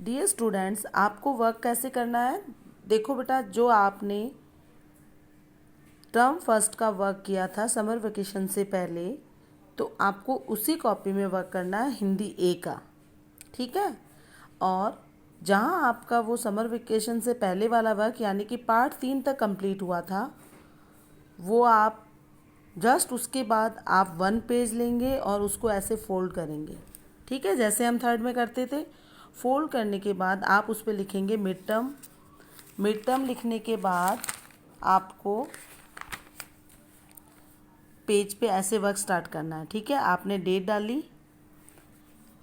Dear students, आपको work कैसे करना है। देखो बेटा, जो आपने टर्म फर्स्ट का वर्क किया था समर वेकेशन से पहले, तो आपको उसी कॉपी में वर्क करना है हिंदी ए का। ठीक है। और जहाँ आपका वो समर वेकेशन से पहले वाला वर्क यानी कि पार्ट 3 तक कंप्लीट हुआ था, वो आप जस्ट उसके बाद आप 1 पेज लेंगे और उसको ऐसे फोल्ड करेंगे। ठीक है, जैसे हम थर्ड में करते थे। फोल्ड करने के बाद आप उस पर लिखेंगे मिड टर्म। मिड टर्म लिखने के बाद आपको पेज पे ऐसे वर्क स्टार्ट करना है। ठीक है, आपने डेट डाली,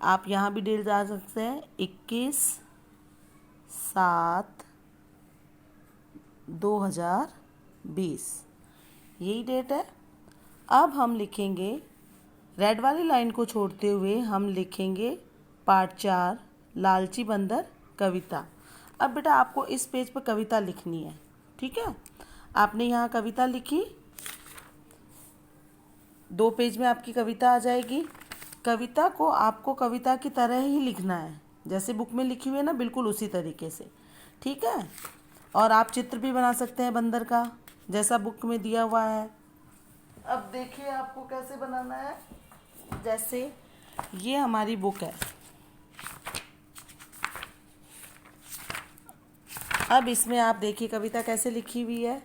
आप यहाँ भी डेट डाल सकते हैं 21/7/2020, यही डेट है। अब हम लिखेंगे रेड वाली लाइन को छोड़ते हुए हम लिखेंगे पार्ट 4 लालची बंदर कविता। अब बेटा आपको इस पेज पर कविता लिखनी है। ठीक है, आपने यहाँ कविता लिखी, 2 पेज में आपकी कविता आ जाएगी। कविता को आपको कविता की तरह ही लिखना है, जैसे बुक में लिखी हुई है ना, बिल्कुल उसी तरीके से। ठीक है, और आप चित्र भी बना सकते हैं बंदर का, जैसा बुक में दिया हुआ है। अब देखिए आपको कैसे बनाना है। जैसे ये हमारी बुक है, अब इसमें आप देखिए कविता कैसे लिखी हुई है।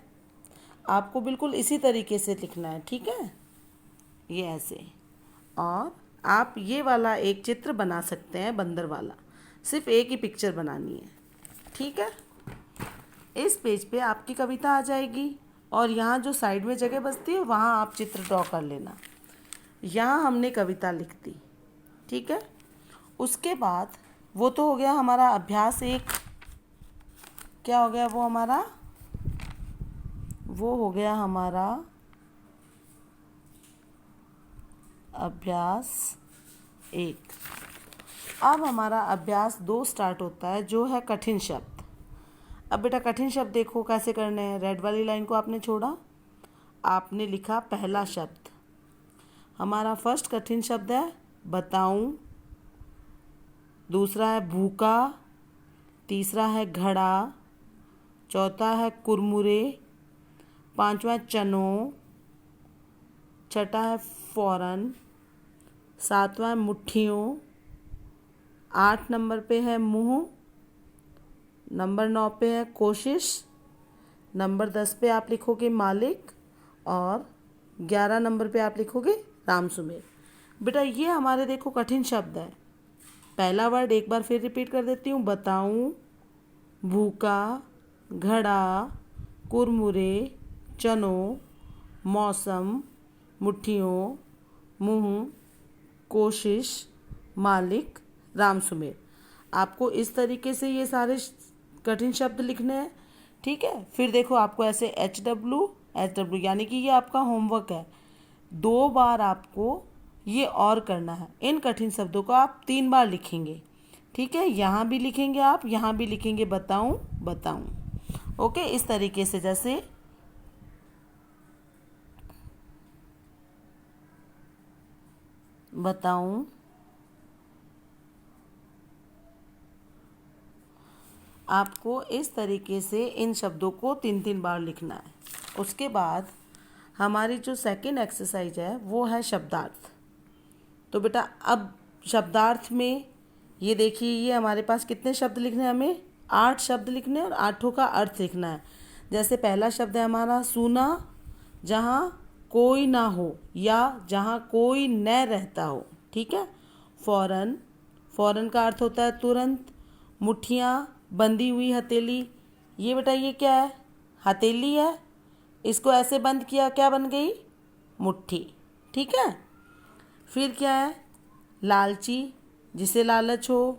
आपको बिल्कुल इसी तरीके से लिखना है। ठीक है, ये ऐसे। और आप ये वाला एक चित्र बना सकते हैं बंदर वाला, सिर्फ एक ही पिक्चर बनानी है। ठीक है, इस पेज पे आपकी कविता आ जाएगी और यहाँ जो साइड में जगह बचती है वहाँ आप चित्र ड्रॉ कर लेना। यहाँ हमने कविता लिख दी। ठीक है, उसके बाद वो तो हो गया हमारा अभ्यास 1। क्या हो गया वो हमारा? वो हो गया हमारा अभ्यास 1। अब हमारा अभ्यास 2 स्टार्ट होता है, जो है कठिन शब्द। अब बेटा कठिन शब्द देखो कैसे करने हैं। रेड वाली लाइन को आपने छोड़ा, आपने लिखा पहला शब्द। हमारा फर्स्ट कठिन शब्द है बताऊं, दूसरा है भूखा, तीसरा है घड़ा, चौथा है कुरमुरे, पांचवा चनों, छठा है फौरन, सातवां है मुट्ठियों, 8 नंबर पे है मुंह, नंबर 9 पे है कोशिश, नंबर 10 पे आप लिखोगे मालिक और 11 नंबर पे आप लिखोगे राम सुमेर। बेटा ये हमारे देखो कठिन शब्द है। पहला वर्ड एक बार फिर रिपीट कर देती हूँ, बताऊँ, भूखा, घड़ा, कुरमुरे, चनों, मौसम, मुट्ठियों, मुंह, कोशिश, मालिक, राम सुमेर। आपको इस तरीके से ये सारे कठिन शब्द लिखने हैं। ठीक है, फिर देखो आपको ऐसे HW यानी कि ये आपका होमवर्क है। 2 बार आपको ये और करना है। इन कठिन शब्दों को आप 3 बार लिखेंगे। ठीक है, यहाँ भी लिखेंगे आप, यहाँ भी लिखेंगे बताऊं बताऊं। ओके, इस तरीके से जैसे बताऊं, आपको इस तरीके से इन शब्दों को 3-3 बार लिखना है। उसके बाद हमारी जो सेकंड एक्सरसाइज है वो है शब्दार्थ। तो बेटा अब शब्दार्थ में ये देखिए, ये हमारे पास कितने शब्द लिखने हैं, हमें 8 शब्द लिखने हैं और 8 का अर्थ लिखना है। जैसे पहला शब्द है हमारा सूना, जहाँ कोई ना हो या जहाँ कोई न रहता हो। ठीक है, फौरन, फौरन का अर्थ होता है तुरंत। मुट्ठियाँ, बंधी हुई हथेली। ये बेटा ये क्या है? हथेली है, इसको ऐसे बंद किया, क्या बन गई? मुट्ठी। ठीक है, फिर क्या है? लालची, जिसे लालच हो।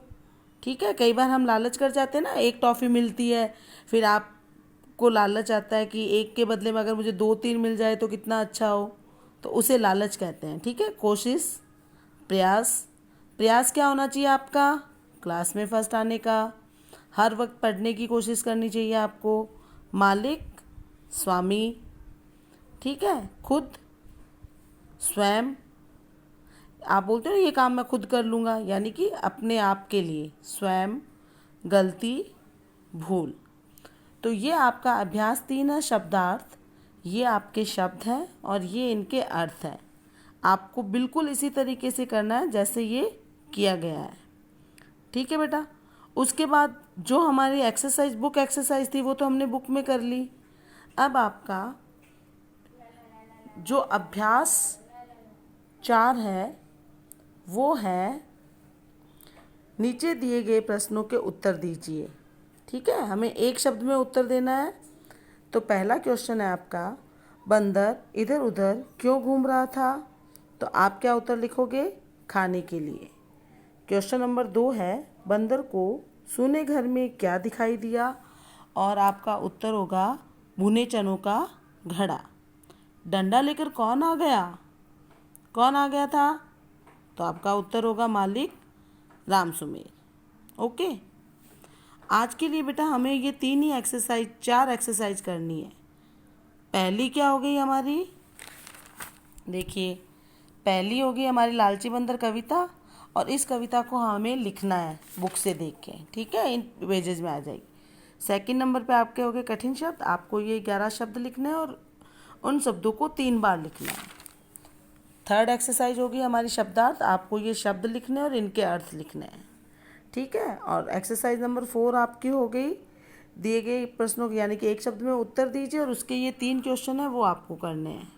ठीक है, कई बार हम लालच कर जाते हैं ना, एक टॉफ़ी मिलती है, फिर आपको लालच आता है कि एक के बदले में अगर मुझे 2-3 मिल जाए तो कितना अच्छा हो, तो उसे लालच कहते हैं। ठीक है, कोशिश, प्रयास। प्रयास क्या होना चाहिए आपका? क्लास में फर्स्ट आने का, हर वक्त पढ़ने की कोशिश करनी चाहिए आपको। मालिक, स्वामी। ठीक है, खुद, स्वयं। आप बोलते हो ये काम मैं खुद कर लूँगा, यानी कि अपने आप के लिए, स्वयं। गलती, भूल। तो ये आपका अभ्यास 3 है, शब्दार्थ। ये आपके शब्द हैं और ये इनके अर्थ हैं। आपको बिल्कुल इसी तरीके से करना है जैसे ये किया गया है। ठीक है बेटा। उसके बाद जो हमारी एक्सरसाइज, बुक एक्सरसाइज थी, वो तो हमने बुक में कर ली। अब आपका जो अभ्यास 4 है वो है नीचे दिए गए प्रश्नों के उत्तर दीजिए। ठीक है, हमें एक शब्द में उत्तर देना है। तो पहला क्वेश्चन है आपका, बंदर इधर उधर क्यों घूम रहा था? तो आप क्या उत्तर लिखोगे? खाने के लिए। क्वेश्चन नंबर 2 है, बंदर को सूने घर में क्या दिखाई दिया? और आपका उत्तर होगा भुने चनों का घड़ा। डंडा लेकर कौन आ गया? कौन आ गया था? तो आपका उत्तर होगा मालिक राम सुमेर। ओके। आज के लिए बेटा हमें ये 3 ही एक्सरसाइज, 4 एक्सरसाइज करनी है। पहली क्या हो गई हमारी? देखिए, पहली होगी हमारी लालची बंदर कविता, और इस कविता को हमें लिखना है बुक से देख के। ठीक है, इन पेजेज में आ जाएगी। सेकंड नंबर पे आपके हो गए कठिन शब्द। आपको ये 11 शब्द लिखने हैं और उन शब्दों को 3 बार लिखना है। थर्ड एक्सरसाइज होगी हमारी शब्दार्थ। आपको ये शब्द लिखने और इनके अर्थ लिखने हैं। ठीक है। और एक्सरसाइज नंबर 4 आपकी हो गई, दिए गए प्रश्नों के यानी कि एक शब्द में उत्तर दीजिए और उसके ये 3 क्वेश्चन है वो आपको करने हैं।